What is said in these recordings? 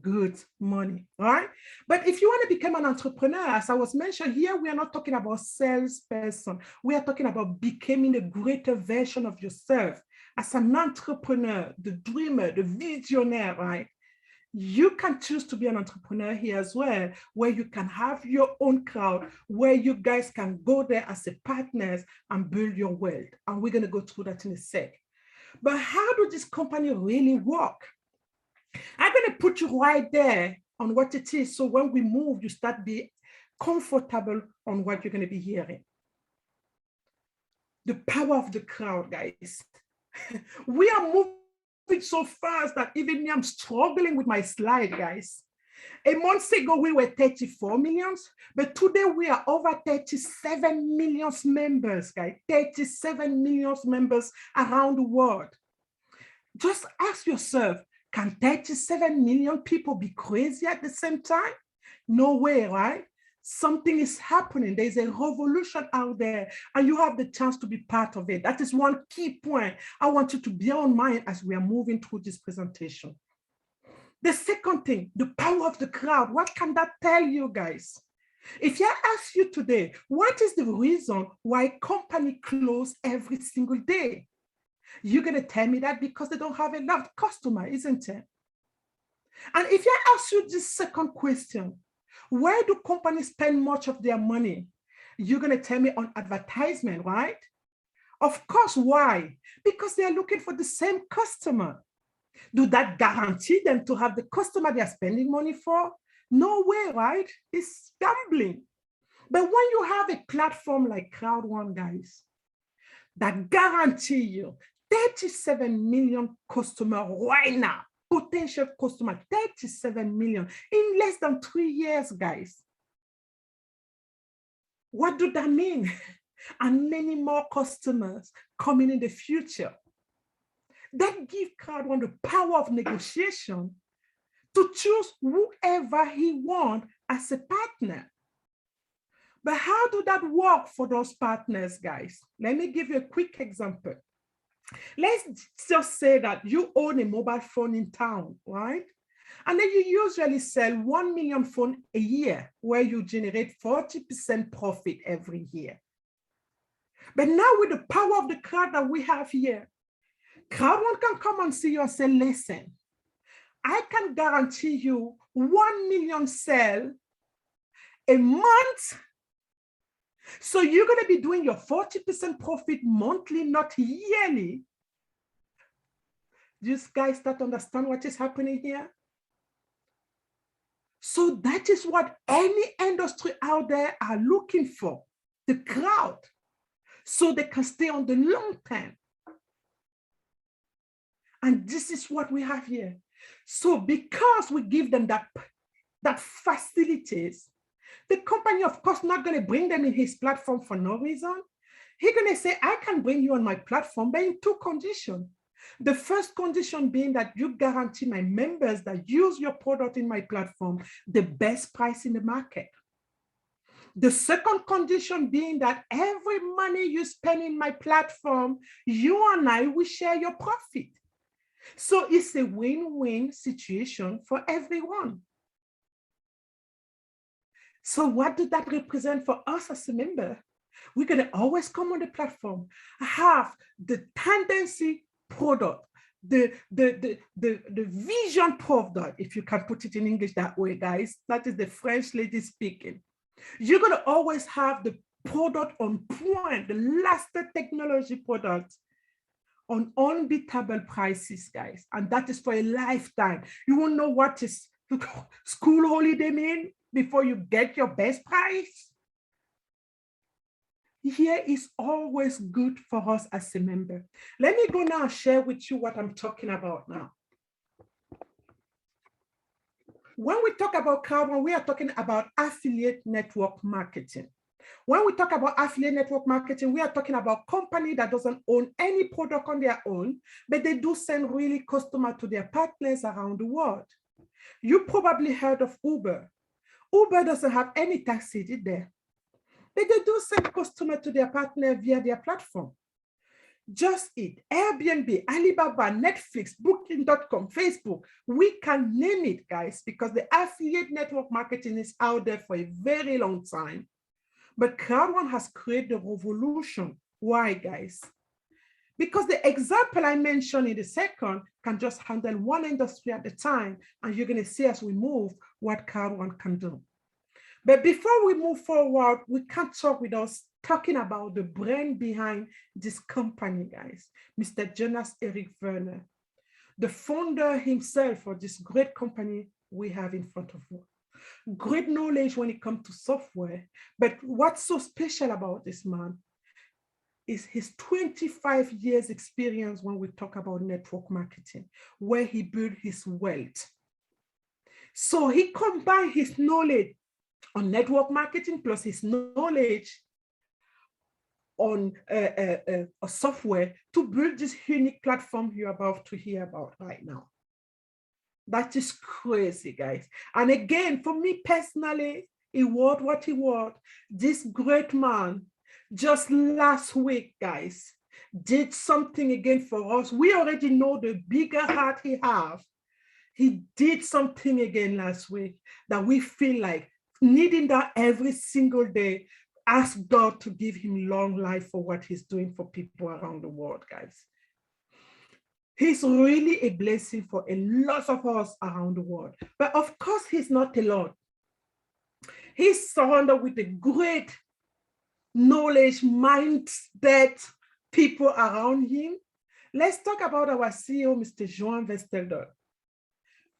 good money, right? But if you want to become an entrepreneur, as I was mentioned here, we are not talking about salesperson. We are talking about becoming a greater version of yourself as an entrepreneur, the dreamer, the visionary, right? You can choose to be an entrepreneur here as well, where you can have your own crowd, where you guys can go there as a partners and build your wealth. And we're going to go through that in a sec. But how do this company really work? I'm going to put you right there on what it is. So when we move, you start being comfortable on what you're going to be hearing. The power of the crowd, guys. We are moving so fast that even me, I'm struggling with my slide, guys. A month ago, we were 34 millions, but today we are over 37 million members, guys. 37 million members around the world. Just ask yourself, can 37 million people be crazy at the same time? No way, right? Something is happening. There's a revolution out there, and you have the chance to be part of it. That is one key point I want you to bear in mind as we are moving through this presentation. The second thing, the power of the crowd. What can that tell you, guys? If I ask you today, what is the reason why company close every single day? You're going to tell me that because they don't have enough customer, isn't it? And if I ask you this second question, where do companies spend much of their money? You're going to tell me on advertisement, right? Of course, why? Because they are looking for the same customer. Do that guarantee them to have the customer they are spending money for? No way, right? It's gambling. But when you have a platform like Crowd One, guys, that guarantee you 37 million customers right now, potential customer, 37 million in less than 3 years, guys. What do that mean? And many more customers coming in the future. That gives Crowd One the power of negotiation to choose whoever he wants as a partner. But how do that work for those partners, guys? Let me give you a quick example. Let's just say that you own a mobile phone in town, right? And then you usually sell 1 million phones a year, where you generate 40% profit every year. But now with the power of the crowd that we have here, Crowd One can come and see you and say, listen, I can guarantee you 1 million sale a month. So you're going to be doing your 40% profit monthly, not yearly. Do you guys start to understand what is happening here? So that is what any industry out there are looking for, the crowd, so they can stay on the long term. And this is what we have here. So because we give them that facilities, the company, of course, not going to bring them in his platform for no reason. He's going to say, I can bring you on my platform, but in two conditions. The first condition being that you guarantee my members that use your product in my platform the best price in the market. The second condition being that every money you spend in my platform, you and I will share your profit. So it's a win-win situation for everyone. So what does that represent for us as a member? We're going to always come on the platform, have the tendency product, the vision product, if you can put it in English that way, guys. That is the French lady speaking. You're going to always have the product on point, the latest technology product on unbeatable prices, guys. And that is for a lifetime. You won't know what is school holiday mean before you get your best price. Here is always good for us as a member. Let me go now and share with you what I'm talking about now. When we talk about Crowd One, we are talking about affiliate network marketing. When we talk about affiliate network marketing, we are talking about company that doesn't own any product on their own, but they do send really customers to their partners around the world. You probably heard of Uber. Uber doesn't have any taxi, did they? But they do send customers to their partner via their platform. Just Eat, Airbnb, Alibaba, Netflix, Booking.com, Facebook. We can name it, guys, because the affiliate network marketing is out there for a very long time. But Crowd1 has created a revolution. Why, guys? Because the example I mentioned in the second can just handle one industry at a time, and you're going to see as we move what Crowd1 can do. But before we move forward, we can't talk without talking about the brain behind this company, guys, Mr. Jonas Eric Werner, the founder himself of this great company we have in front of us. Great knowledge when it comes to software, but what's so special about this man is his 25 years experience when we talk about network marketing, where he built his wealth. So he combined his knowledge on network marketing plus his knowledge on software to build this unique platform you're about to hear about right now. That is crazy, guys. And again, for me personally, he was what he was. This great man, just last week, guys, did something again for us. We already know the bigger heart he has. He did something again last week that we feel like needing that every single day. Ask God to give him long life for what he's doing for people around the world, guys. He's really a blessing for a lot of us around the world. But of course, he's not alone. He's surrounded with a great knowledge, mindset people around him. Let's talk about our CEO, Mr. Joan Vestelder.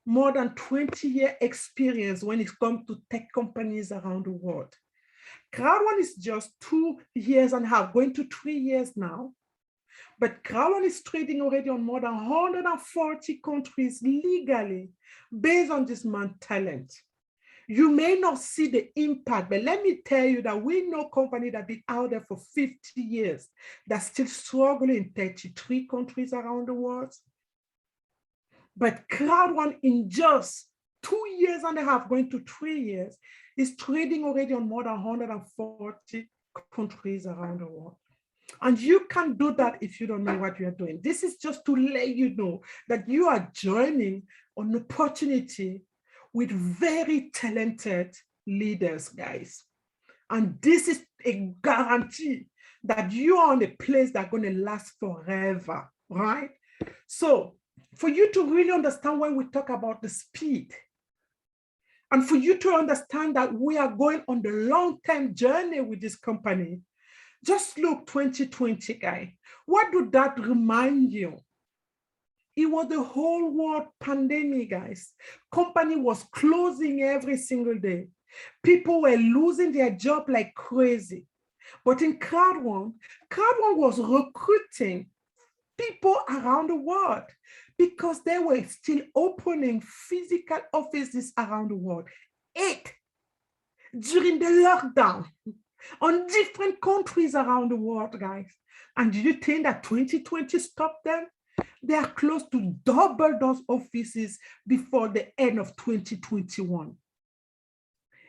More than 20-year experience when it comes to tech companies around the world. Crowd1 is just 2.5 years, going to 3 years now. But Crowd1 is trading already on more than 140 countries legally based on this man's talent. You may not see the impact, but let me tell you that we know companies that have been out there for 50 years that still struggling in 33 countries around the world. But Crowd1 in just 2.5 years, going to 3 years, is trading already on more than 140 countries around the world. And you can do that if you don't know what you're doing. This is just to let you know that you are joining an opportunity with very talented leaders, guys. And this is a guarantee that you are in a place that's going to last forever, right? So for you to really understand when we talk about the speed, and for you to understand that we are going on the long-term journey with this company, just look 2020, guy. What did that remind you? It was the whole world pandemic, guys. Company was closing every single day. People were losing their job like crazy. But in Crowd1 was recruiting people around the world because they were still opening physical offices around the world. 8 during the lockdown on different countries around the world, guys. And do you think that 2020 stopped them? They are close to double those offices before the end of 2021.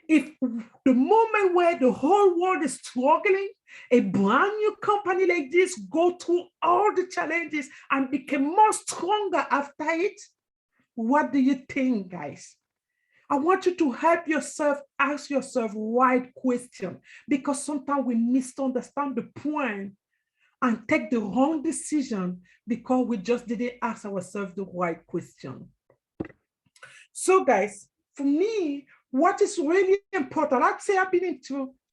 If the moment where the whole world is struggling, a brand new company like this go through all the challenges and become more stronger after it, what do you think, guys? I want you to help yourself, ask yourself wide question, because sometimes we misunderstand the point and take the wrong decision because we just didn't ask ourselves the right question. So guys, for me, what is really important, I'd say I've been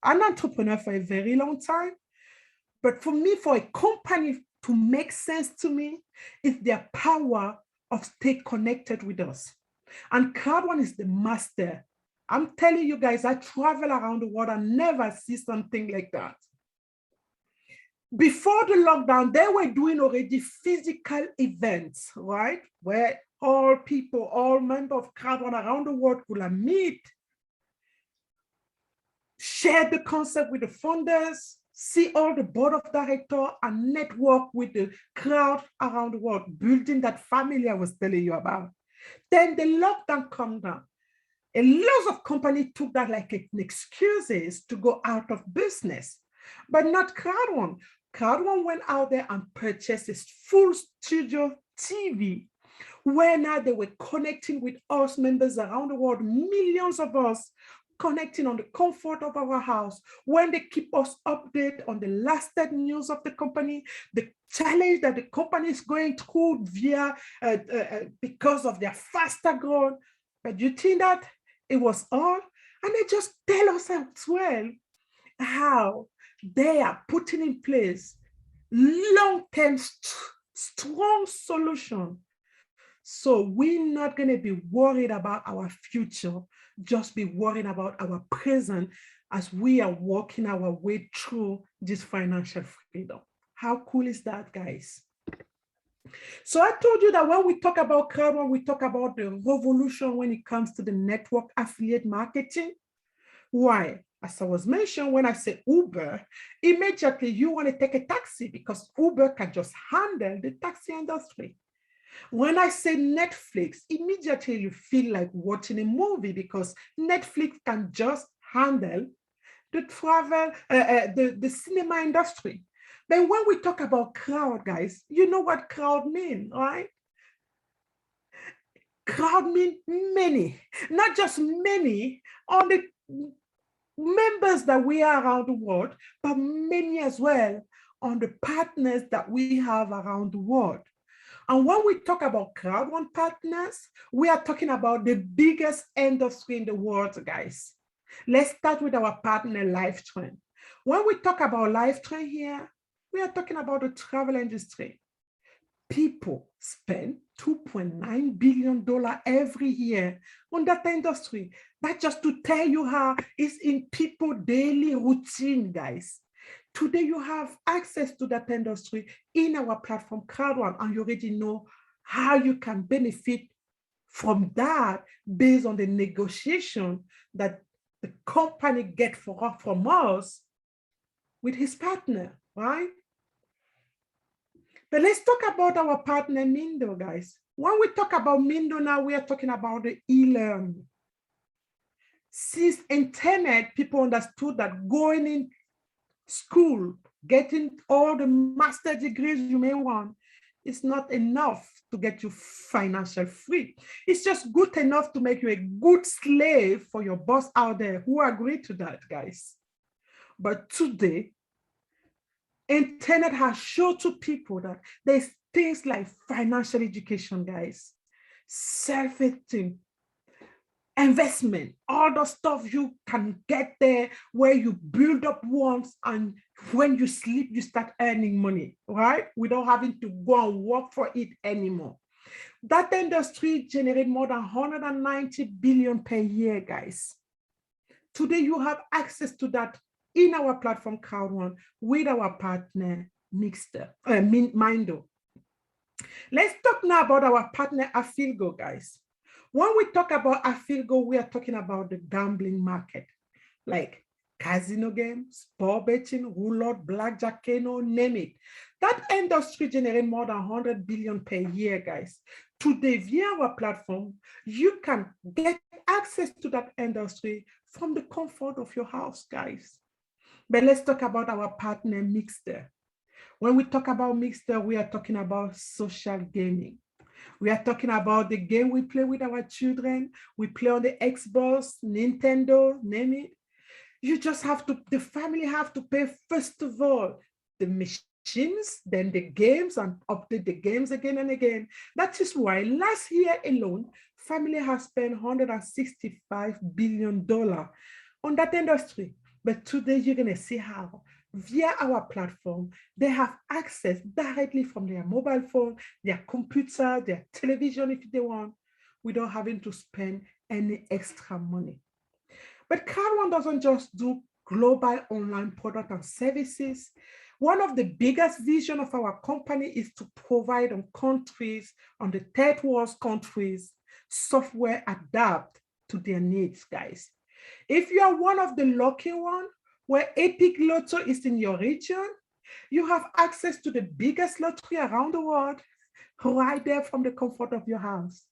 an entrepreneur for a very long time, but for me, for a company to make sense to me, is their power of stay connected with us. And Crowd1 is the master. I'm telling you guys, I travel around the world and never see something like that. Before the lockdown, they were doing already physical events, right? Where all people, all members of Crowd1 around the world could meet, share the concept with the founders, see all the board of directors, and network with the crowd around the world, building that family I was telling you about. Then the lockdown come down. A lot of companies took that like an excuses to go out of business, but not Crowd1. Crowd1 went out there and purchased a full studio TV where now they were connecting with us members around the world, millions of us connecting on the comfort of our house, when they keep us updated on the lasted news of the company, the challenge that the company is going through via because of their faster growth. But you think that it was all? And they just tell us as well how they are putting in place long-term strong solution. So we're not going to be worried about our future, just be worried about our present as we are walking our way through this financial freedom. How cool is that, guys? So I told you that when we talk about Crowd1, we talk about the revolution when it comes to the network affiliate marketing. Why? As I was mentioned, when I say Uber, immediately you want to take a taxi because Uber can just handle the taxi industry. When I say Netflix, immediately you feel like watching a movie because Netflix can just handle the travel, the cinema industry. But when we talk about crowd, guys, you know what crowd mean, right? Crowd mean many, not just many on the members that we are around the world, but many as well on the partners that we have around the world. And when we talk about Crowd1 partners, we are talking about the biggest industry in the world, guys. Let's start with our partner, LifeTrend. When we talk about LifeTrend here, we are talking about the travel industry. People spend $2.9 billion every year on that industry. That's just to tell you how it's in people's daily routine, guys. Today, you have access to that industry in our platform, Crowd1, and you already know how you can benefit from that based on the negotiation that the company gets from us with his partner, right? But let's talk about our partner, Mindo, guys. When we talk about Mindo now, we are talking about the e-learning. Since internet, people understood that going in school, getting all the master degrees you may want, is not enough to get you financial free. It's just good enough to make you a good slave for your boss out there. Who agree to that, guys? But today, internet has shown to people that there's things like financial education, guys, self-esteem, investment, all the stuff you can get there where you build up once and when you sleep, you start earning money, right? Without having to go and work for it anymore. That industry generates more than 190 billion per year, guys. Today, you have access to that in our platform, Crowd1, with our partner, Mindo. Let's talk now about our partner, Afilgo, guys. When we talk about Afilgo, we are talking about the gambling market, like casino games, sport betting, roulette, blackjack, keno, name it. That industry generates more than 100 billion per year, guys. Today, via our platform, you can get access to that industry from the comfort of your house, guys. But let's talk about our partner, Mixter. When we talk about Mixter, we are talking about social gaming. We are talking about the game we play with our children. We play on the Xbox, Nintendo, name it. You just have to, the family have to pay, first of all, the machines, then the games, and update the games again and again. That is why last year alone, family has spent $165 billion on that industry. But today you're gonna see how via our platform, they have access directly from their mobile phone, their computer, their television if they want, without having to spend any extra money. But Crowd1 doesn't just do global online product and services. One of the biggest vision of our company is to provide on countries, on the third world countries, software adapt to their needs, guys. If you are one of the lucky one, where Epic Lotto is in your region, you have access to the biggest lottery around the world right there from the comfort of your house.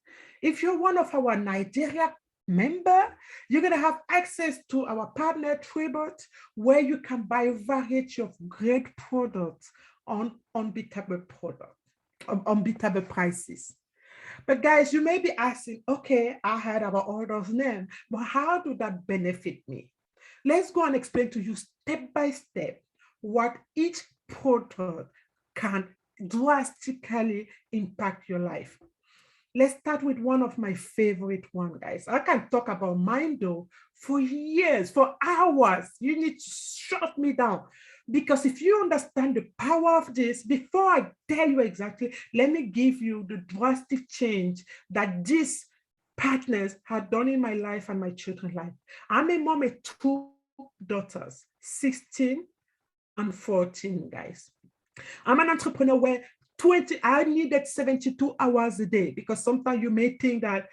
If you're one of our Nigeria Remember, you're going to have access to our partner Tribute, where you can buy a variety of great products on unbeatable product, unbeatable prices. But guys, you may be asking, okay, I heard about all those names, but how do that benefit me? Let's go and explain to you step by step what each product can drastically impact your life. Let's start with one of my favorite one, guys. I can talk about mine though for years, for hours. You need to shut me down because if you understand the power of this, before I tell you exactly, let me give you the drastic change that these partners had done in my life and my children's life. I'm a mom of two daughters, 16 and 14, guys. I'm an entrepreneur where 20, I needed 72 hours a day because sometimes you may think that,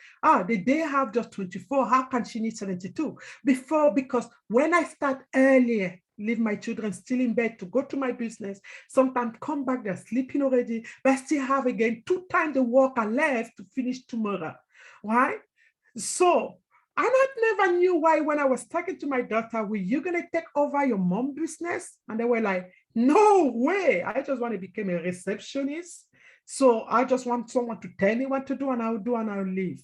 the day have just 24, how can she need 72? Because when I start earlier, leave my children still in bed to go to my business, sometimes come back, they're sleeping already, but I still have again 2 times the work I left to finish tomorrow, right? So I never knew why when I was talking to my daughter, were you going to take over your mom business? And they were like, no way. I just want to become a receptionist. So I just want someone to tell me what to do and I'll do and I'll leave.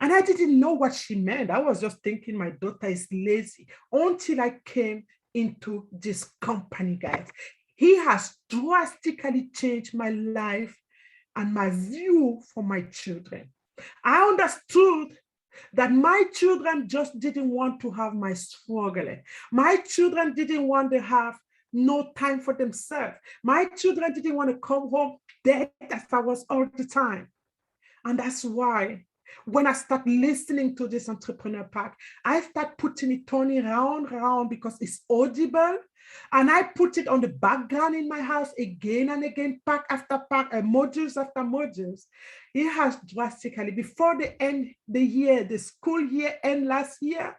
And I didn't know what she meant. I was just thinking my daughter is lazy until I came into this company, guys. He has drastically changed my life and my view for my children. I understood that my children just didn't want to have my struggling. My children didn't want to have no time for themselves. My children didn't want to come home dead as I was all the time. And that's why when I start listening to this entrepreneur pack, I start putting it turning round because it's audible. And I put it on the background in my house again and again, pack after pack, modules after modules. It has drastically, before the end the year, the school year end last year,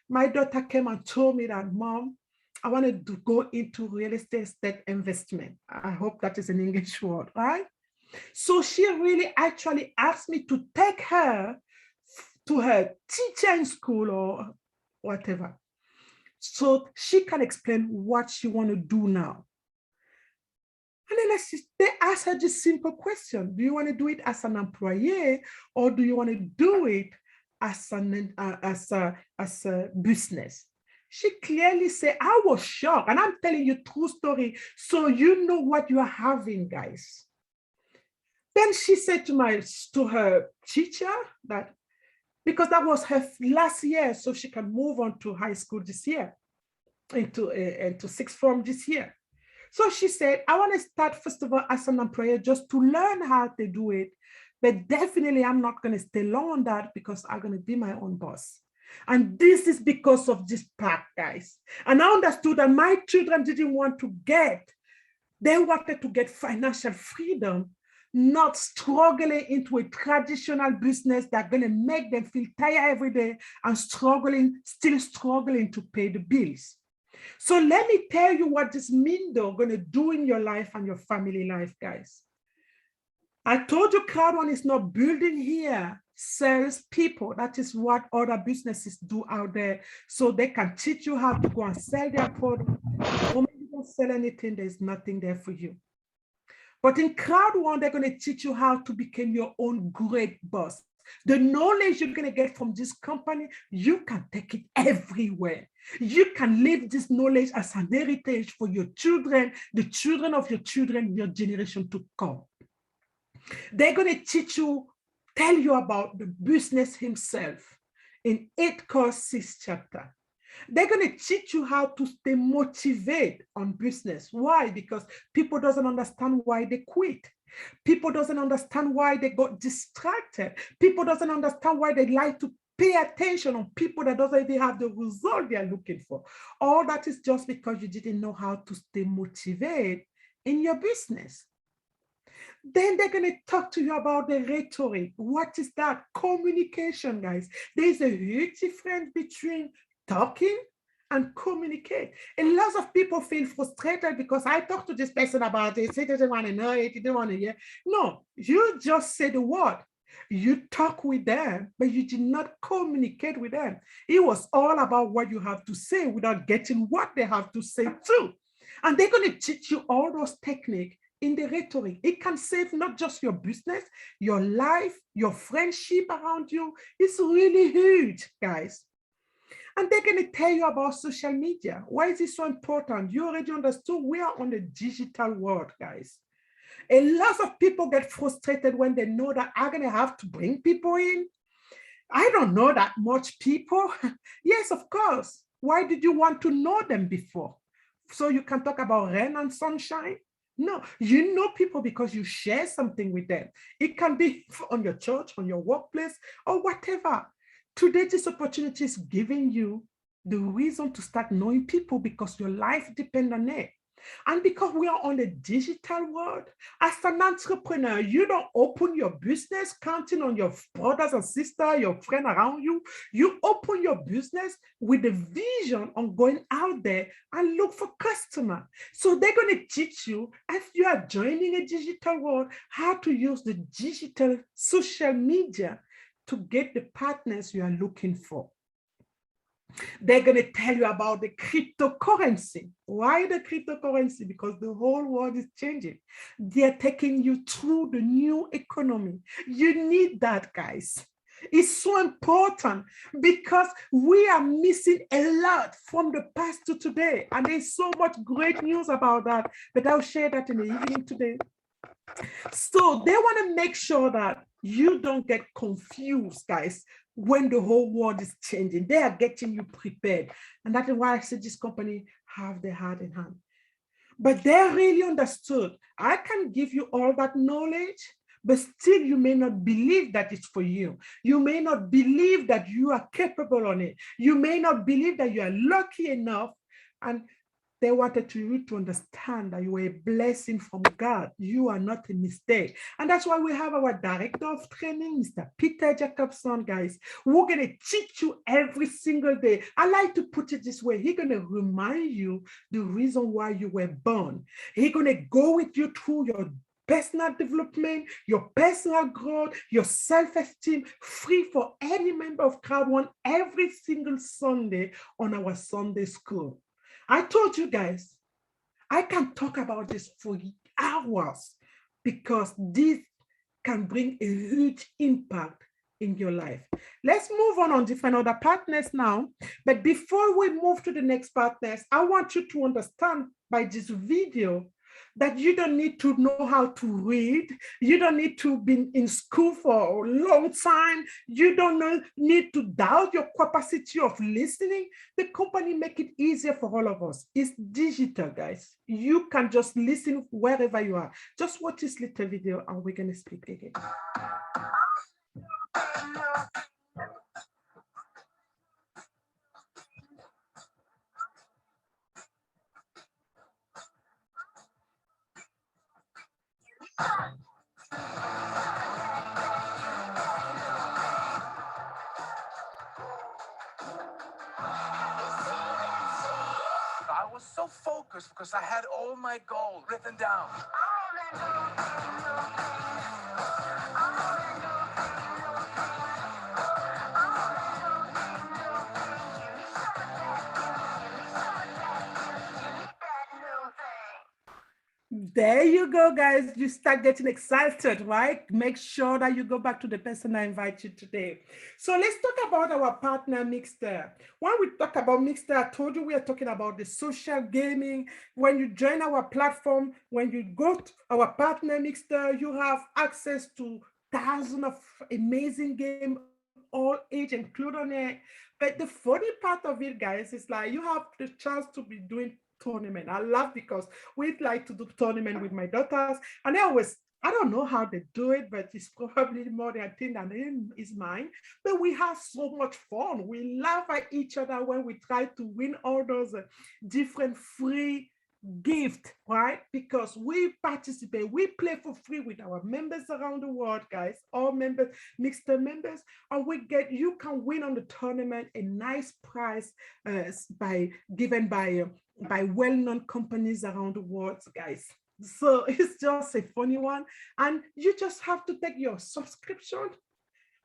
my daughter came and told me that, Mom, I wanted to go into real estate investment. I hope that is an English word, right? So she really actually asked me to take her to her teacher in school or whatever, so she can explain what she want to do now. And then they asked her this simple question: do you want to do it as an employee or do you want to do it as a business? She clearly said, I was shocked, and I'm telling you true story, so you know what you are having, guys. Then she said to her teacher that, because that was her last year, so she can move on to high school this year, into sixth form this year. So she said, I want to start first of all as an employer just to learn how to do it, but definitely I'm not going to stay long on that because I'm going to be my own boss. And this is because of this pack, guys. And I understood that my children didn't want to they wanted to get financial freedom, not struggling into a traditional business that's going to make them feel tired every day and still struggling to pay the bills. So let me tell you what this means though going to do in your life and your family life, guys. I told you Crowd One is not building here sales people. That is what other businesses do out there. So they can teach you how to go and sell their product. The moment you don't sell anything, there's nothing there for you. But in Crowd One, they're going to teach you how to become your own great boss. The knowledge you're going to get from this company, you can take it everywhere. You can leave this knowledge as an heritage for your children, the children of your children, your generation to come. They're going to tell you about the business himself in 8 course 6 chapter. They're going to teach you how to stay motivated on business. Why? Because people doesn't understand why they quit. People doesn't understand why they got distracted. People doesn't understand why they like to pay attention on people that doesn't even have the result they're looking for. All that is just because you didn't know how to stay motivated in your business. Then they're going to talk to you about the rhetoric. What is that? Communication, guys. There's a huge difference between talking and communicate. And lots of people feel frustrated because I talked to this person about it. He doesn't want to know it. He didn't want to hear. No, you just say the word. You talk with them, but you did not communicate with them. It was all about what you have to say without getting what they have to say too. And they're going to teach you all those techniques in the rhetoric. It can save not just your business, your life, your friendship around you. It's really huge, guys. And they're going to tell you about social media. Why is it so important? You already understood we are on the digital world, guys. A lot of people get frustrated when they know that I'm going to have to bring people in. I don't know that much people. Yes, of course. Why did you want to know them before? So you can talk about rain and sunshine? No, you know people because you share something with them. It can be on your church, on your workplace, or whatever. Today, this opportunity is giving you the reason to start knowing people because your life depends on it. And because we are on the digital world, as an entrepreneur, you don't open your business counting on your brothers and sisters, your friend around you. You open your business with a vision on going out there and look for customer. So they're going to teach you as you are joining a digital world how to use the digital social media to get the partners you are looking for. They're going to tell you about the cryptocurrency. Why the cryptocurrency? Because the whole world is changing. They're taking you through the new economy. You need that, guys. It's so important because we are missing a lot from the past to today. And there's so much great news about that, but I'll share that in the evening today. So they want to make sure that you don't get confused, guys, when the whole world is changing. They are getting you prepared. And that is why I said this company have their heart in hand. But they really understood. I can give you all that knowledge, but still you may not believe that it's for you. You may not believe that you are capable on it. You may not believe that you are lucky enough. And they wanted you to understand that you are a blessing from God. You are not a mistake. And that's why we have our director of training, Mr. Peter Jacobson, guys. We're going to teach you every single day. I like to put it this way. He's going to remind you the reason why you were born. He's going to go with you through your personal development, your personal growth, your self-esteem, free for any member of Crowd One every single Sunday on our Sunday school. I told you guys, I can talk about this for hours because this can bring a huge impact in your life. Let's move on different other partners now. But before we move to the next partners, I want you to understand by this video that you don't need to know how to read. You don't need to be in school for a long time. You don't need to doubt your capacity of listening. The company make it easier for all of us. It's digital, guys. You can just listen wherever you are. Just watch this little video and we're going to speak again. I was so focused because I had all my goals written down. There you go, guys. You start getting excited, right? Make sure that you go back to the person I invite you today. So let's talk about our partner Mixter. When we talk about Mixter, I told you we are talking about the social gaming. When you join our platform, when you go to our partner Mixter, you have access to thousands of amazing games, all age included on it. But the funny part of it, guys, is like you have the chance to be doing tournament. I love because we like to do tournament with my daughters, and I don't know how they do it, but it's probably more their thing than is mine. But we have so much fun. We laugh at each other when we try to win all those different free gift, right? Because we participate, we play for free with our members around the world, guys, all members, mixed members, and you can win on the tournament a nice prize by given by well-known companies around the world, guys. So it's just a funny one. And you just have to take your subscription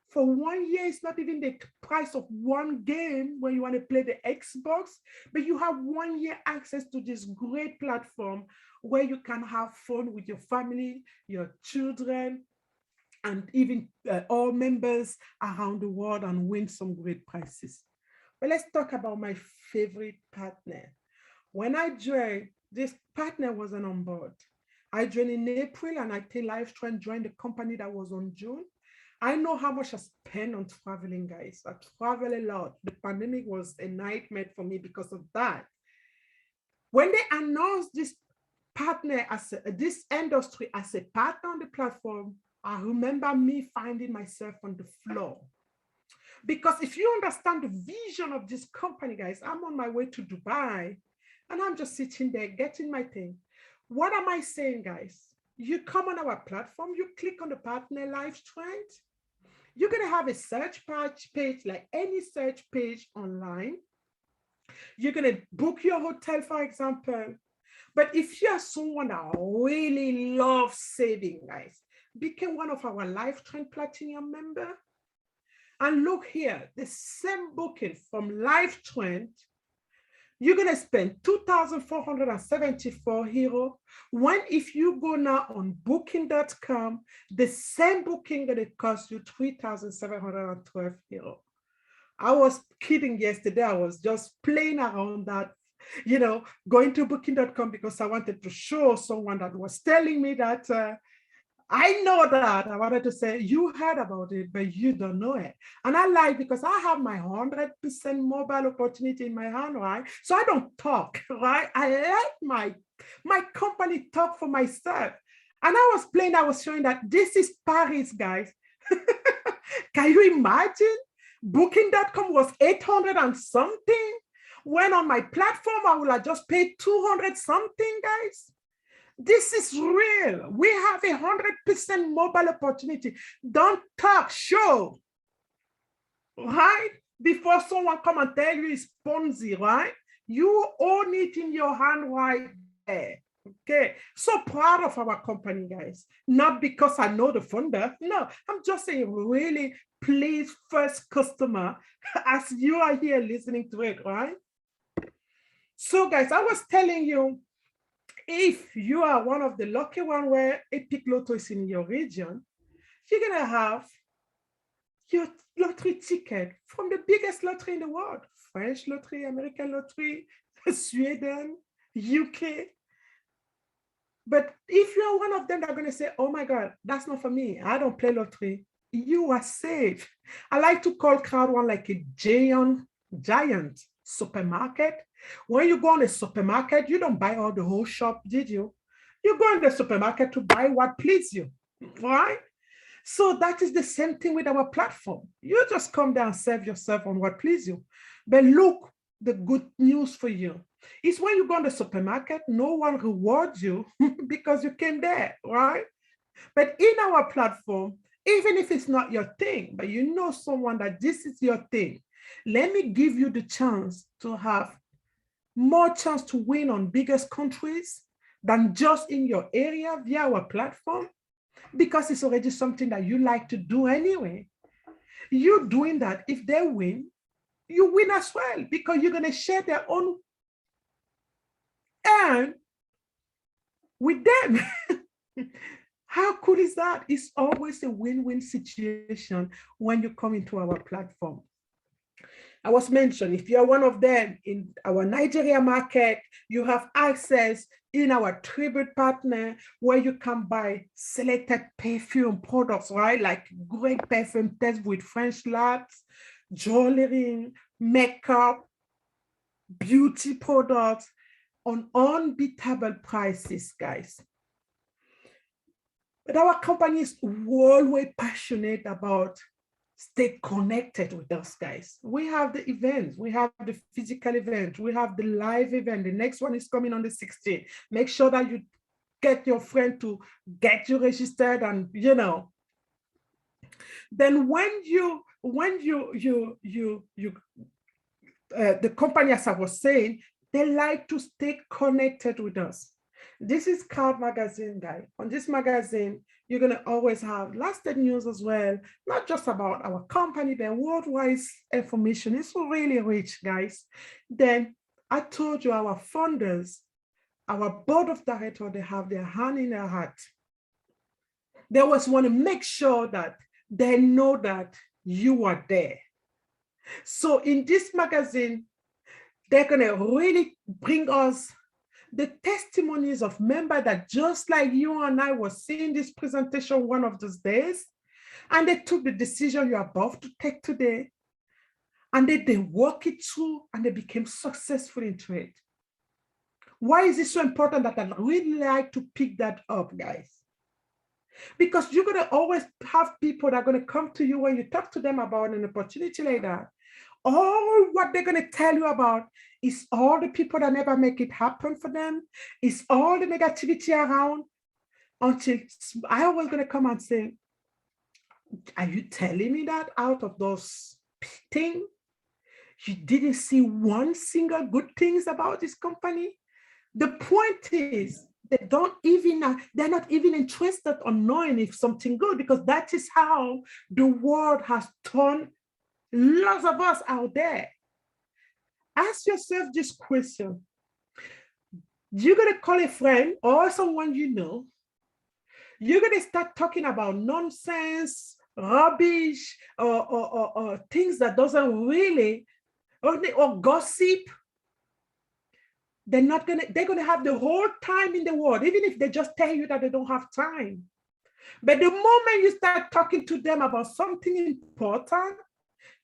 For 1 year, it's not even the price of one game when you want to play the Xbox, but you have 1 year access to this great platform where you can have fun with your family, your children, and even all members around the world and win some great prizes. But let's talk about my favorite partner. When I joined, this partner wasn't on board. I joined in April and I think Livetrend joined the company that was on June. I know how much I spend on traveling, guys. I travel a lot. The pandemic was a nightmare for me because of that. When they announced this partner as this industry as a partner on the platform, I remember me finding myself on the floor. Because if you understand the vision of this company, guys, I'm on my way to Dubai and I'm just sitting there getting my thing. What am I saying, guys? You come on our platform, you click on the partner Livetrend, you're going to have a search page like any search page online. You're going to book your hotel, for example. But if you are someone that really loves saving, guys, become one of our Livetrend Platinum member. And look here, the same booking from Livetrend, you're going to spend 2,474 euro. When if you go now on booking.com, the same booking going to cost you 3,712 euro. I was kidding yesterday. I was just playing around that, going to booking.com because I wanted to show someone that was telling me that I know that. I wanted to say, you heard about it, but you don't know it. And I like, because I have my 100% mobile opportunity in my hand, right? So I don't talk, right? I let my company talk for myself. And I was playing, I was showing that this is Paris, guys. Can you imagine? Booking.com was 800 and something. When on my platform, I will have just paid 200 something, guys. This is real. We have 100% mobile opportunity. Don't talk, show, right? Before someone come and tell you it's Ponzi, right? You own it in your hand right there. Okay, so proud of our company, guys. Not because I know the founder. No, I'm just saying, really please, first customer, as you are here listening to it, right? So, guys, I was telling you, if you are one of the lucky one where Epic Lotto is in your region, you're gonna have your lottery ticket from the biggest lottery in the world: French lottery, American lottery, Sweden, UK. But if you're one of them that are gonna say, oh my God, that's not for me, I don't play lottery, you are safe. I like to call Crowd One like a giant supermarket. When you go in a supermarket, you don't buy all the whole shop, did you? You go in the supermarket to buy what pleases you, right? So that is the same thing with our platform. You just come there and serve yourself on what pleases you. But look, the good news for you is when you go in the supermarket, no one rewards you because you came there, right? But in our platform, even if it's not your thing, but you know someone that this is your thing, let me give you the chance to have more chance to win on biggest countries than just in your area via our platform, because it's already something that you like to do anyway. You doing that, if they win, you win as well, because you're going to share their own earn with them. How cool is that? It's always a win-win situation when you come into our platform. I was mentioned, if you're one of them in our Nigeria market, you have access in our tribute partner where you can buy selected perfume products, right? Like great perfume test with French labs, jewelry, makeup, beauty products on unbeatable prices, guys. But our company is always passionate about stay connected with us, guys. We have the events, we have the physical event, we have the live event. The next one is coming on the 16th. Make sure that you get your friend to get you registered, and then the company, as I was saying, they like to stay connected with us. This is Crowd Magazine, guy. On this magazine, you're gonna always have lasted news as well, not just about our company, but worldwide information. It's really rich, guys. Then I told you our funders, our board of directors, they have their hand in their heart. They always want to make sure that they know that you are there. So in this magazine, they're gonna really bring us the testimonies of members that just like you and I was seeing this presentation one of those days, and they took the decision you're about to take today, and they walk it through and they became successful into it. Why is it so important that I really like to pick that up, guys? Because you're going to always have people that are going to come to you when you talk to them about an opportunity like that. All what they're going to tell you about is all the people that never make it happen for them. It's all the negativity around until I always going to come and say, are you telling me that out of those things, you didn't see one single good things about this company? The point is, they're not even interested on knowing if something good, because that is how the world has turned lots of us out there. Ask yourself this question. You're going to call a friend or someone you know. You're going to start talking about nonsense, rubbish, or things that doesn't really, or gossip. They're gonna have the whole time in the world, even if they just tell you that they don't have time. But the moment you start talking to them about something important,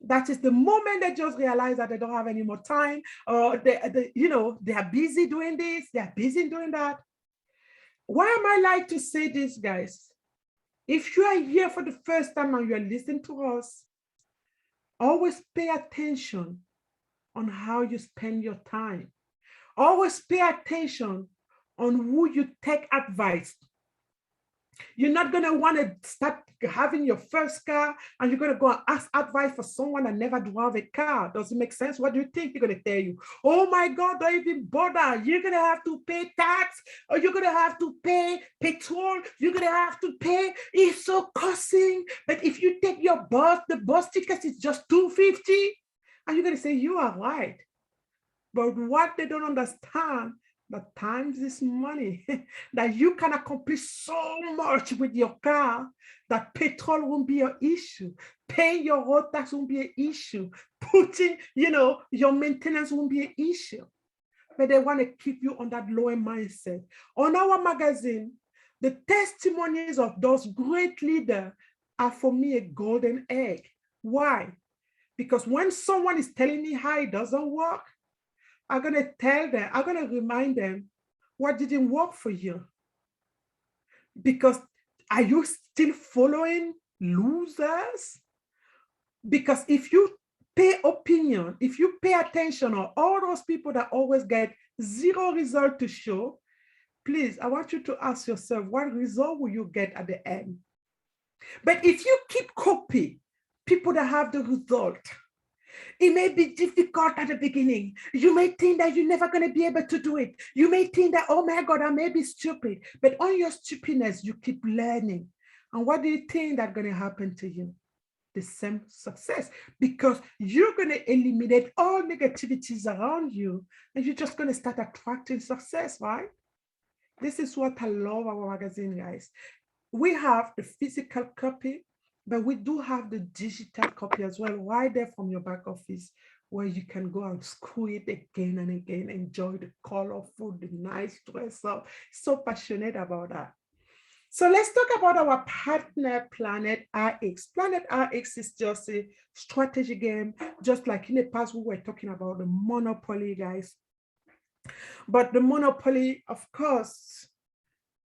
that is the moment they just realize that they don't have any more time, or they are busy doing this, they are busy doing that. Why am I like to say this, guys? If you are here for the first time and you're listening to us, always pay attention on how you spend your time. Always pay attention on who you take advice. You're not going to want to start having your first car and you're going to go and ask advice for someone that never drove a car. Does it make sense? What do you think they're going to tell you? Oh my God, don't even bother. You're going to have to pay tax, or you're going to have to pay petrol. You're going to have to pay. It's so costing. But if you take your bus, the bus ticket is just $250. And you're going to say, you are right. But what they don't understand, that time is money, that you can accomplish so much with your car that petrol won't be your issue. Paying your road tax won't be an issue. Putting, your maintenance won't be an issue. But they want to keep you on that lower mindset. On our magazine, the testimonies of those great leaders are for me a golden egg. Why? Because when someone is telling me how it doesn't work, I'm going to tell them, I'm going to remind them what didn't work for you. Because are you still following losers? Because if you pay opinion, if you pay attention on all those people that always get zero result to show, please, I want you to ask yourself, what result will you get at the end? But if you keep copying people that have the result, it may be difficult at the beginning. You may think that you're never going to be able to do it. You may think that, oh my God, I may be stupid. But on your stupidness, you keep learning. And what do you think that's going to happen to you? The same success, because you're going to eliminate all negativities around you and you're just going to start attracting success, right? This is what I love our magazine, guys. We have the physical copy, but we do have the digital copy as well, right there from your back office, where you can go and screw it again and again, enjoy the colorful, the nice dress up. So passionate about that. So let's talk about our partner, Planet RX. Planet RX is just a strategy game, just like in the past we were talking about the Monopoly, guys. But the Monopoly, of course,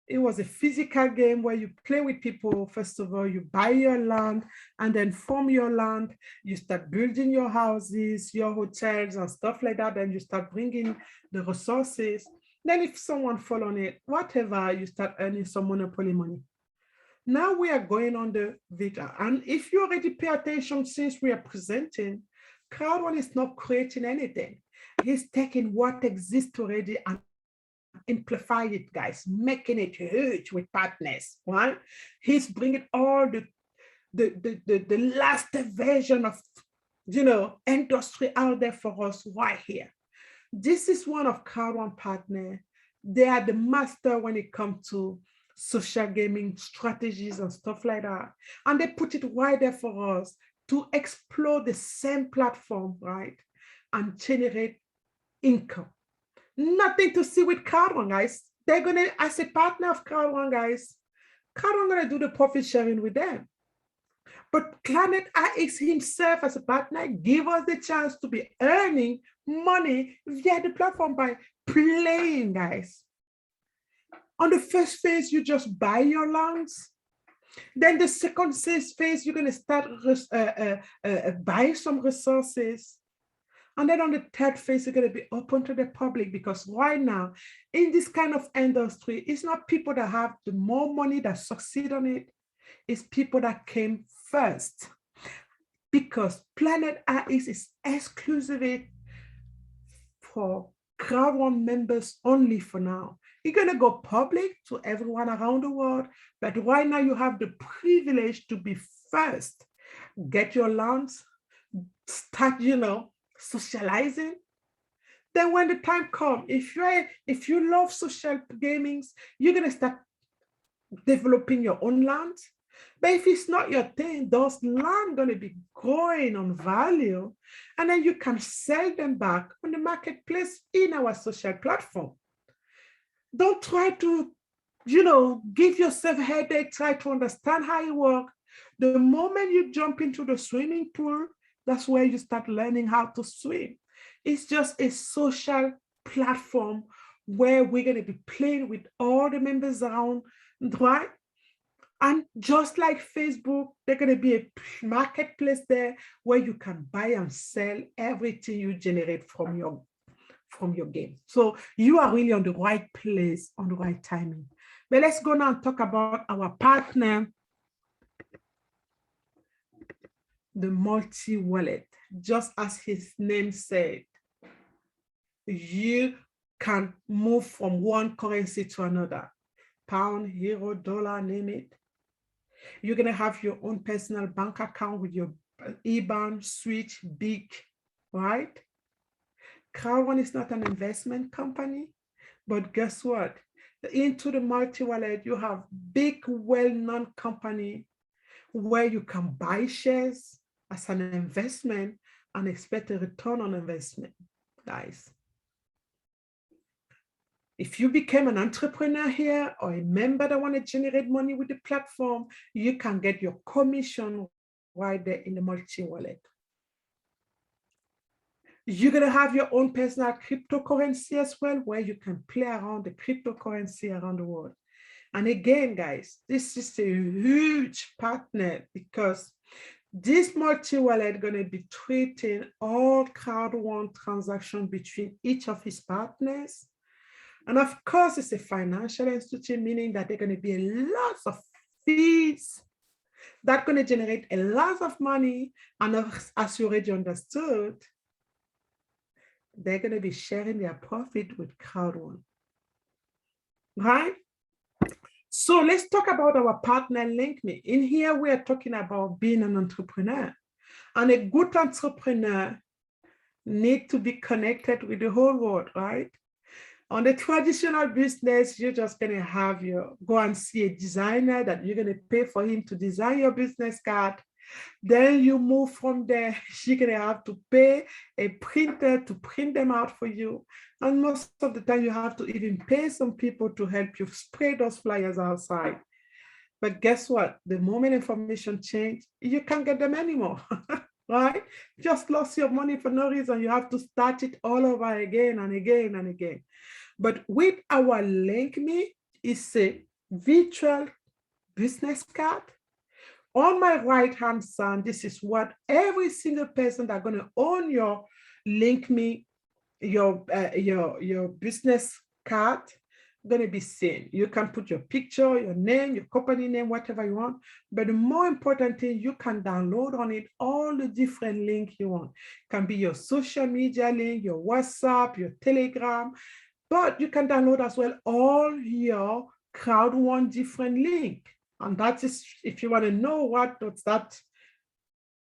it was a physical game where you play with people. First of all, you buy your land, and then from your land, you start building your houses, your hotels and stuff like that. Then you start bringing the resources. Then if someone fall on it, whatever, you start earning some Monopoly money. Now we are going on the Vita. And if you already pay attention since we are presenting, Crowd1 is not creating anything. He's taking what exists already and amplify it, guys, making it huge with partners, right? He's bringing all the last version of, industry out there for us right here. This is one of Crowd One partner. They are the master when it comes to social gaming strategies and stuff like that. And they put it right there for us to explore the same platform, right? And generate income. Nothing to see with Crowd One, guys. They're gonna, as a partner of Crowd One, guys, Crowd One gonna do the profit sharing with them. But Planet IX himself as a partner give us the chance to be earning money via the platform by playing, guys. On the first phase, you just buy your lands. Then the second phase, you're going to start buying some resources. And then on the third phase, you're going to be open to the public, because right now, in this kind of industry, it's not people that have the more money that succeed on it. It's people that came first. Because Planet IX is exclusively for Crowd One members only for now. You're going to go public to everyone around the world, but right now you have the privilege to be first. Get your lands, start, socializing. Then when the time comes, if you love social gamings, you're going to start developing your own lands. But if it's not your thing, those land going to be growing on value, and then you can sell them back on the marketplace in our social platform. Don't try to, give yourself a headache, try to understand how it works. The moment you jump into the swimming pool, that's where you start learning how to swim. It's just a social platform where we're going to be playing with all the members around, right? And just like Facebook, there's going to be a marketplace there where you can buy and sell everything you generate from your game. So you are really on the right place, on the right timing. But let's go now and talk about our partner, the multi-wallet. Just as his name said, you can move from one currency to another. Pound, euro, dollar, name it. You're going to have your own personal bank account with your IBAN, switch, BIC, right? Crowd One is not an investment company, but guess what? Into the multi-wallet, you have big, well-known company where you can buy shares as an investment and expect a return on investment, guys. If you became an entrepreneur here or a member that want to generate money with the platform, you can get your commission right there in the multi-wallet. You're going to have your own personal cryptocurrency as well, where you can play around the cryptocurrency around the world. And again, guys, this is a huge partner, because this multi-wallet is going to be treating all Crowd One transactions between each of his partners. And of course, it's a financial institution, meaning that there are going to be a lot of fees that are going to generate a lot of money. And as you already understood, they're going to be sharing their profit with Crowd One, right? So let's talk about our partner LinkMe. In here, we are talking about being an entrepreneur. And a good entrepreneur needs to be connected with the whole world, right? On the traditional business, you're just going to go and see a designer that you're going to pay for him to design your business card. Then you move from there, you're going to have to pay a printer to print them out for you. And most of the time, you have to even pay some people to help you spray those flyers outside. But guess what? The moment information change, you can't get them anymore, right? Just lost your money for no reason. You have to start it all over again and again and again. But with our LinkMe, it's a virtual business card. On my right-hand side, this is what every single person that's going to own your LinkMe, your business card, going to be seeing. You can put your picture, your name, your company name, whatever you want. But the more important thing, you can download on it all the different links you want. It can be your social media link, your WhatsApp, your Telegram, But you can download as well all your crowd one different link. And that is, if you want to know what does that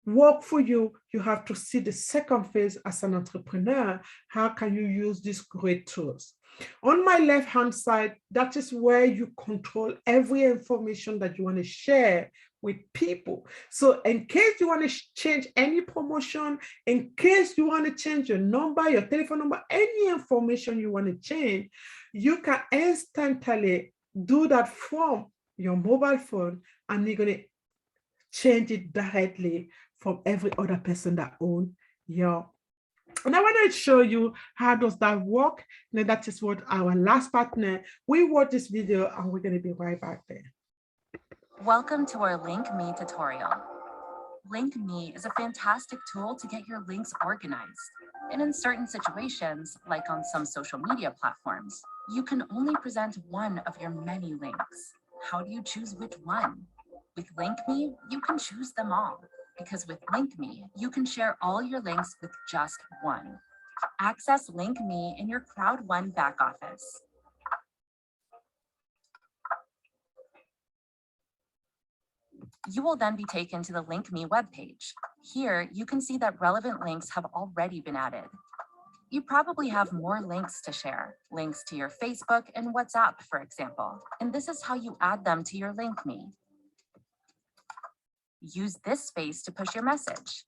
work for you, you have to see the second phase as an entrepreneur. How can you use these great tools? On my left hand side, that is where you control every information that you want to share with people. So in case you want to change any promotion, in case you want to change your number, your telephone number, any information you want to change, you can instantly do that from your mobile phone, and you're going to change it directly from every other person that owns your. And I want to show you how does that work. And that is what our last partner, we watch this video and we're going to be right back there. Welcome to our Link Me tutorial. Link Me is a fantastic tool to get your links organized. And in certain situations, like on some social media platforms, you can only present one of your many links. How do you choose which one? With Link Me, you can choose them all. Because with Link Me, you can share all your links with just one. Access Link Me in your Crowd One back office. You will then be taken to the Link Me webpage. Here, you can see that relevant links have already been added. You probably have more links to share, links to your Facebook and WhatsApp, for example, and this is how you add them to your Link Me. Use this space to push your message.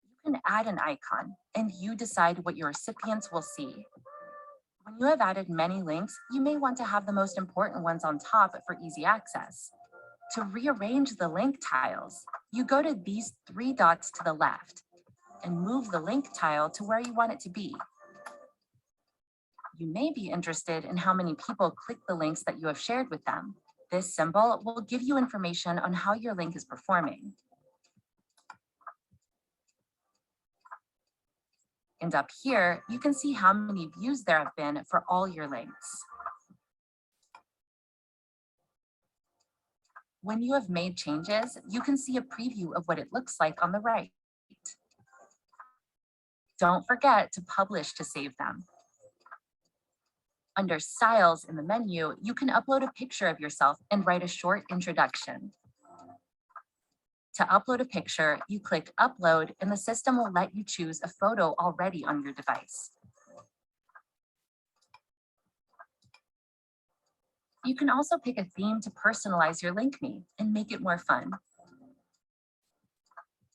You can add an icon, and you decide what your recipients will see. When you have added many links, you may want to have the most important ones on top for easy access. To rearrange the link tiles, you go to these three dots to the left and move the link tile to where you want it to be. You may be interested in how many people click the links that you have shared with them. This symbol will give you information on how your link is performing. And up here, you can see how many views there have been for all your links. When you have made changes, you can see a preview of what it looks like on the right. Don't forget to publish to save them. Under Styles in the menu, you can upload a picture of yourself and write a short introduction. To upload a picture, you click Upload, and the system will let you choose a photo already on your device. You can also pick a theme to personalize your Link Me and make it more fun.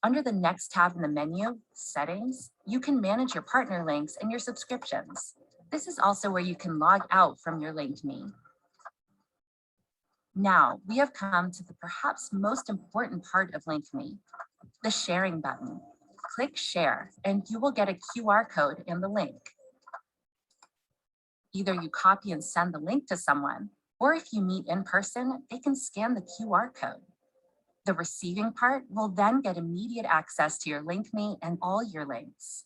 Under the next tab in the menu, Settings, you can manage your partner links and your subscriptions. This is also where you can log out from your Link Me. Now, we have come to the perhaps most important part of Link Me, the sharing button. Click Share, and you will get a QR code in the link. Either you copy and send the link to someone, or if you meet in person, they can scan the QR code. The receiving part will then get immediate access to your Link Me and all your links.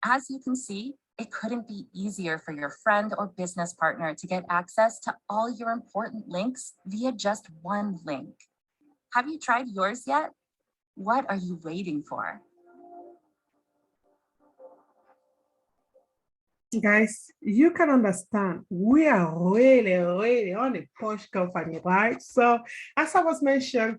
As you can see, it couldn't be easier for your friend or business partner to get access to all your important links via just one link. Have you tried yours yet? What are you waiting for? Guys, you can understand we are really on a push company, right? So as I was mentioning,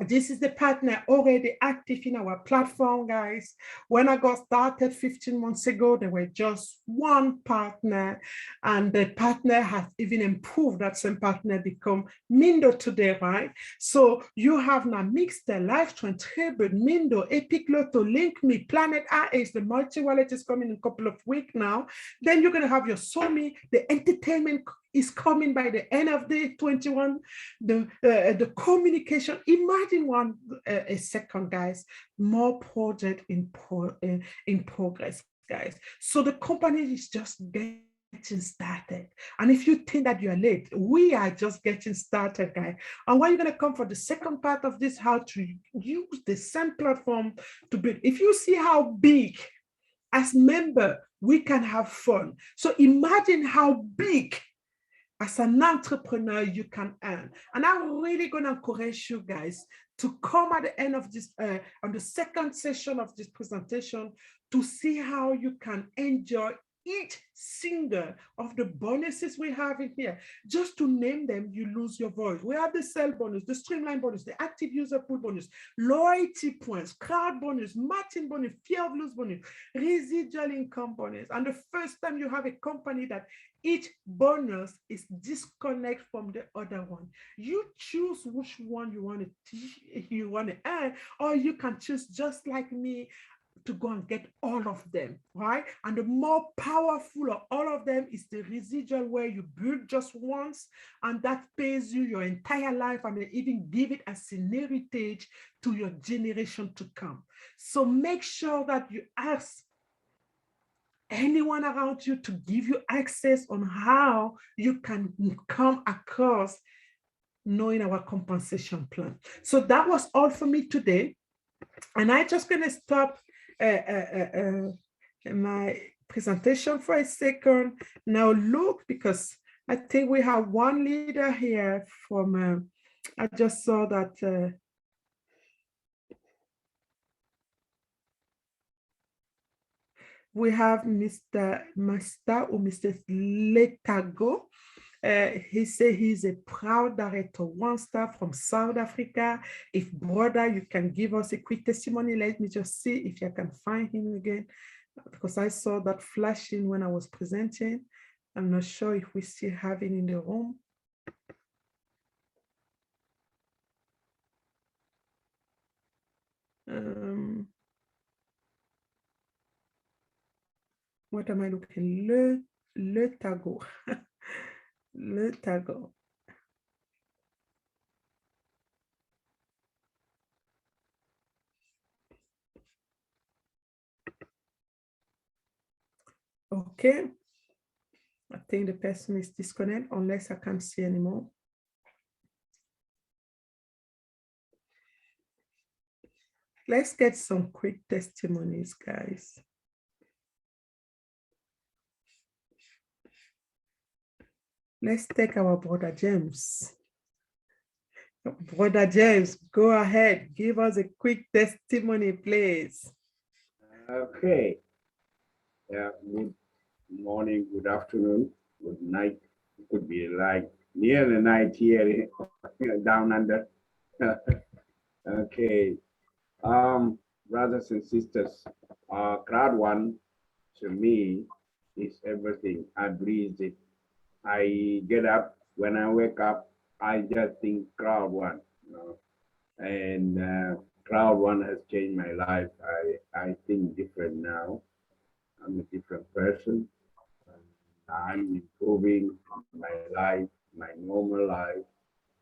this is the partner already active in our platform, guys. When I got started 15 months ago, there were just one partner, and the partner has even improved. That same partner become Mindo today, right? So you have now Mixter, Live Tribute, Mindo, Epic Lotto, Link Me, Planet RX, the multi-wallet is coming in a couple of weeks now. Then you're going to have your Somi, the entertainment is coming by the end of the 21, the communication. Imagine a second, guys, more project in progress, guys. So the company is just getting started. And if you think that you're late, we are just getting started, guys. And when you're going to come for the second part of this, how to use the same platform to build. If you see how big, as member, we can have fun. So imagine how big as an entrepreneur you can earn. And I'm really going to encourage you guys to come at the end of this, on the second session of this presentation, to see how you can enjoy each single of the bonuses we have in here. Just to name them, you lose your voice. We have the cell bonus, the streamline bonus, the active user pool bonus, loyalty points, crowd bonus, matching bonus, fear of loss bonus, residual income bonus. And the first time you have a company that each bonus is disconnect from the other one, you choose which one you want to earn, or you can choose, just like me, to go and get all of them, right? And the more powerful of all of them is the residual, where you build just once and that pays you your entire life, and they even give it as an heritage to your generation to come. So make sure that you ask anyone around you to give you access on how you can come across knowing our compensation plan. So that was all for me today. And I'm just going to stop my presentation for a second. Now look, because I think we have one leader here from, I just saw that we have Mr. Masta or Mr. Letago. He said he's a proud director, 1 star from South Africa. If brother, you can give us a quick testimony. Let me just see if I can find him again, because I saw that flashing when I was presenting. I'm not sure if we still have it in the room. What am I looking? Le Tago. Le Tago. Okay. I think the person is disconnected unless I can't see anymore. Let's get some quick testimonies, guys. Let's take our brother James. Brother James, go ahead. Give us a quick testimony, please. Okay. Yeah, good morning, good afternoon, good night. It could be like near the night here down under. Okay. Brothers and sisters, crowd one to me is everything. I breathe it. I get up. When I wake up, I just think crowd one, you know. And crowd one has changed my life. I think different now. I'm a different person. I'm improving my life, my normal life,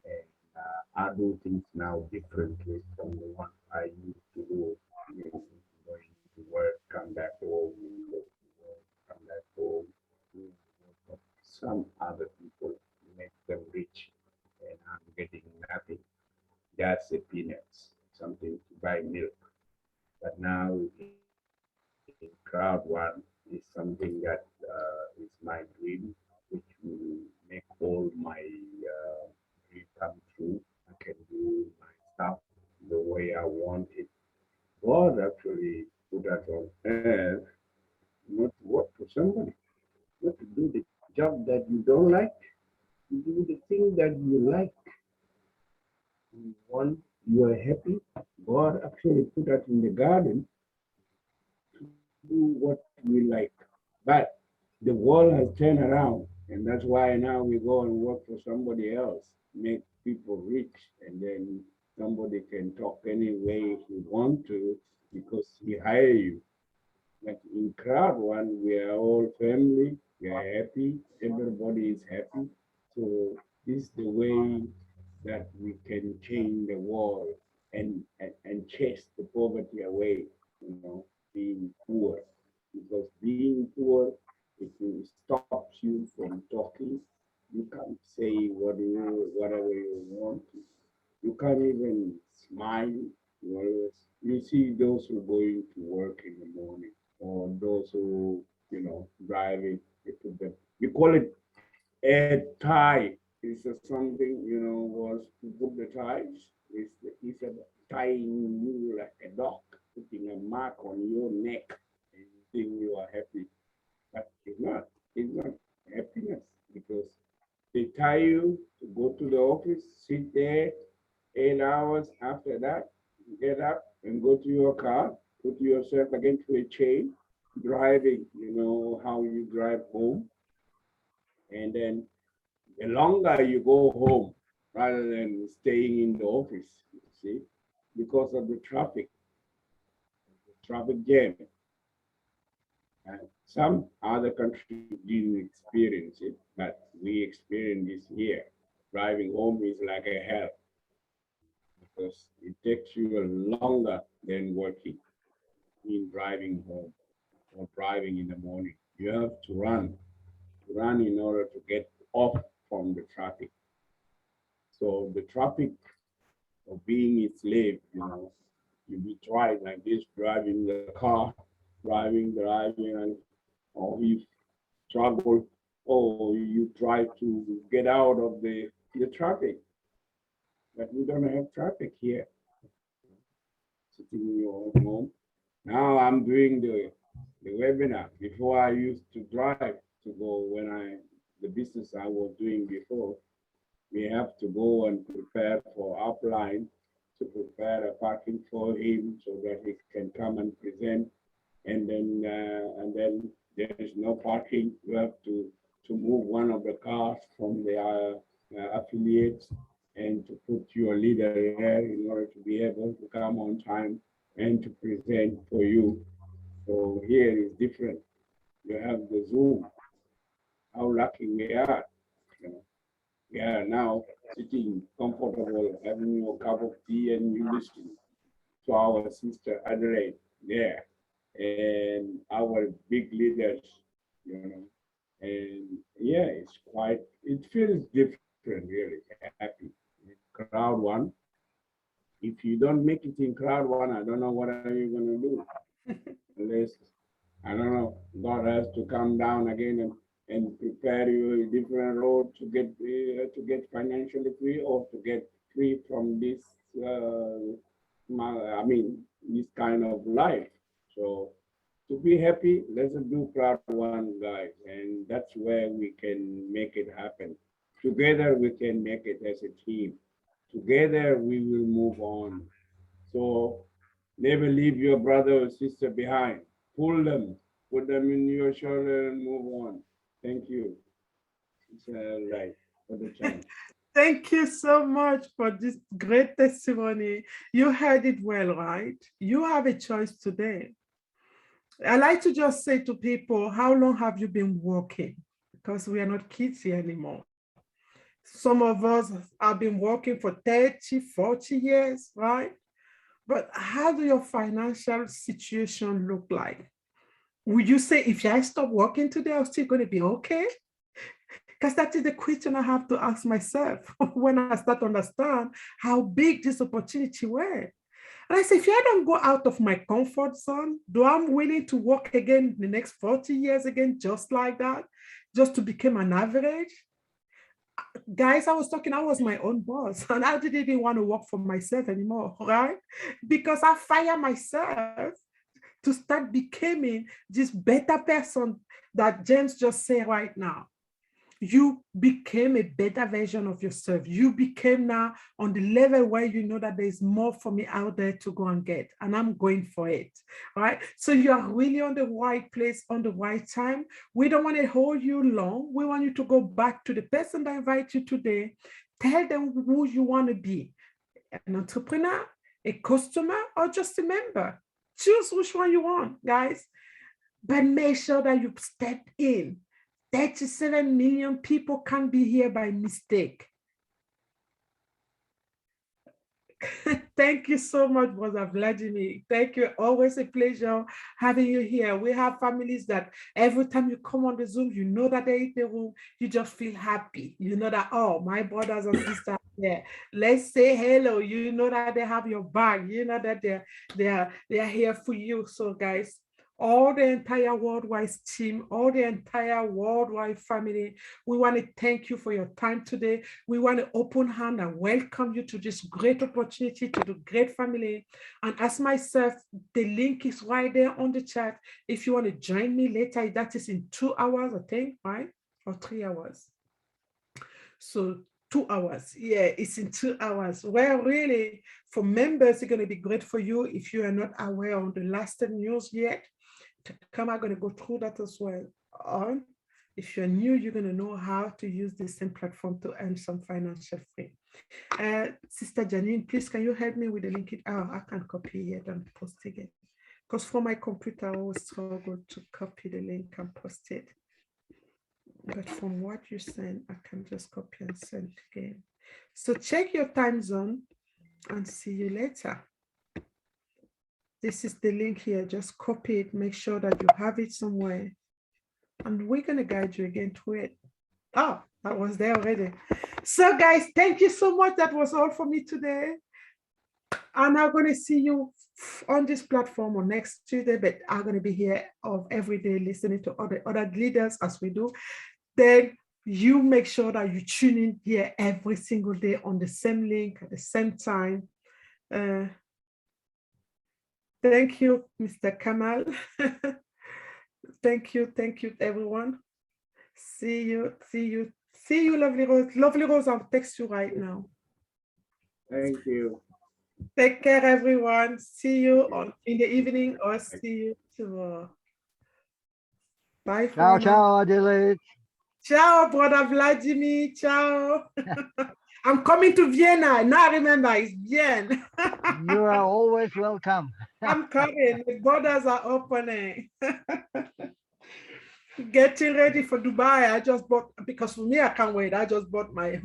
and I do things now differently from the one I used to do. You know, going to work, come back home, go to work, come back home. Do the work of some other people, make them rich, and I'm getting nothing. That's a peanuts, something to buy milk. But now in crowd one is something that is my dream, which will make all my dream come true. I can do my stuff the way I want it. God actually put us on earth not to work for somebody, not to do the job that you don't like, to do the thing that you like. You want, you are happy. God actually put us in the garden to do what we like. But the world has turned around, and that's why now we go and work for somebody else, make people rich, and then somebody can talk any way he want to because he hire you. Like in crowd one, we are all family, we are happy, everybody is happy. So this is the way that we can change the world and chase the poverty away, you know, being poor. Because being poor, it stops you from talking. You can't say whatever you want. You can't even smile. You see those who are going to work in the morning, or those who, driving, they put them, we call it a tie. It's a something, was to put the ties. It's a tying you like a dog, putting a mark on your neck, and you think you are happy. But the tie you to go to the office, sit there 8 hours. After that, get up and go to your car, put yourself against a chain, driving, you know how you drive home. And then the longer you go home rather than staying in the office, you see, because of the traffic jam. And some other countries didn't experience it, but we experienced this here. Driving home is like a hell because it takes you longer than working in driving home or driving in the morning. You have to run in order to get off from the traffic. So the traffic of being a slave, you know, you be tried like this, driving the car, driving, and or you struggle, or you try to get out of the traffic. But we don't have traffic here. Sitting in your own home. Now I'm doing the webinar. Before I used to drive to go when the business I was doing before, we have to go and prepare for upline to prepare a parking for him so that he can come and present. And then there is no parking. You have to move one of the cars from the affiliates and to put your leader there in order to be able to come on time and to present for you. So here is different. You have the Zoom. How lucky we are. You know, we are now sitting comfortable, having your cup of tea, and you listen to our sister Adelaide there, and our big leaders, you know. And yeah, it feels different, really happy. Crowd one, if you don't make it in crowd one, I don't know what are you going to do. Unless, I don't know, God has to come down again and prepare you a different road to get financially free or to get free from this, this kind of life. So to be happy, let's do crowd one, guys, and that's where we can make it happen. Together, we can make it as a team. Together, we will move on. So never leave your brother or sister behind. Pull them, put them in your shoulder and move on. Thank you. It's right for the chance. Thank you so much for this great testimony. You heard it well, right? You have a choice today. I like to just say to people, how long have you been working? Because we are not kids here anymore. Some of us have been working for 30, 40 years, right? But how do your financial situation look like? Would you say if I stop working today, I'm still going to be okay? Because that is the question I have to ask myself when I start to understand how big this opportunity were. And I say, if I don't go out of my comfort zone, do I'm willing to work again the next 40 years again, just like that, just to become an average? Guys, I was my own boss, and I didn't even want to work for myself anymore, right? Because I fired myself to start becoming this better person that James just said right now. You became a better version of yourself. You became now on the level where you know that there's more for me out there to go and get, and I'm going for it, right? So you are really on the right place, on the right time. We don't want to hold you long. We want you to go back to the person that invited you today. Tell them who you want to be, an entrepreneur, a customer, or just a member. Choose which one you want, guys. But make sure that you step in. 37 million people can't be here by mistake. Thank you so much, Brother Vladimir. Thank you. Always a pleasure having you here. We have families that every time you come on the Zoom, you know that they're in the room, you just feel happy. You know that, oh, my brothers and sisters are here. Let's say hello. You know that they have your back. You know that they're here for you. So, guys, all the entire worldwide team, all the entire worldwide family, we want to thank you for your time today. We want to open hand and welcome you to this great opportunity, to the great family. And as myself, the link is right there on the chat. If you want to join me later, that is in 2 hours, I think, right? Or 3 hours. So 2 hours. Yeah, it's in 2 hours. Well, really, for members, it's going to be great for you if you are not aware of the last news yet. Come, I'm going to go through that as well. On, if you're new, you're going to know how to use the same platform to earn some financial free. Sister Janine, please, can you help me with the link? Oh, I can't copy it and post again. Because for my computer, I always struggle to copy the link and post it. But from what you send, I can just copy and send again. So check your time zone and see you later. This is the link here. Just copy it. Make sure that you have it somewhere. And we're going to guide you again to it. Oh, that was there already. So guys, thank you so much. That was all for me today. I'm not going to see you on this platform on next Tuesday, but I'm going to be here every day listening to other leaders as we do. Then you make sure that you tune in here every single day on the same link at the same time. Thank you, Mr. Kamal. Thank you, everyone. See you, lovely Rose. Lovely Rose, I'll text you right now. Thank you. Take care, everyone. See you in the evening or see you tomorrow. Bye for Ciao, now. ciao, Adelaide. Ciao, brother Vladimir. Ciao. I'm coming to Vienna. Now remember, it's Vienna. You are always welcome. I'm coming. The borders are opening. Getting ready for Dubai. I just bought, because for me, I can't wait. I just bought my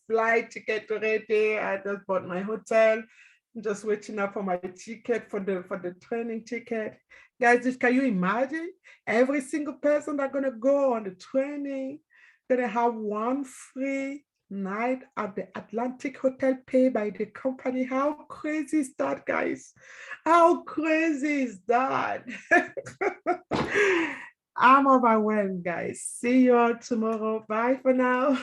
flight ticket already. I just bought my hotel. I'm just waiting up for my ticket for the training ticket. Guys, can you imagine? Every single person that's gonna go on the training, gonna have one free night at the Atlantic Hotel paid by the company. How crazy is that, guys? How crazy is that? I'm overwhelmed, guys. See you all tomorrow. Bye for now.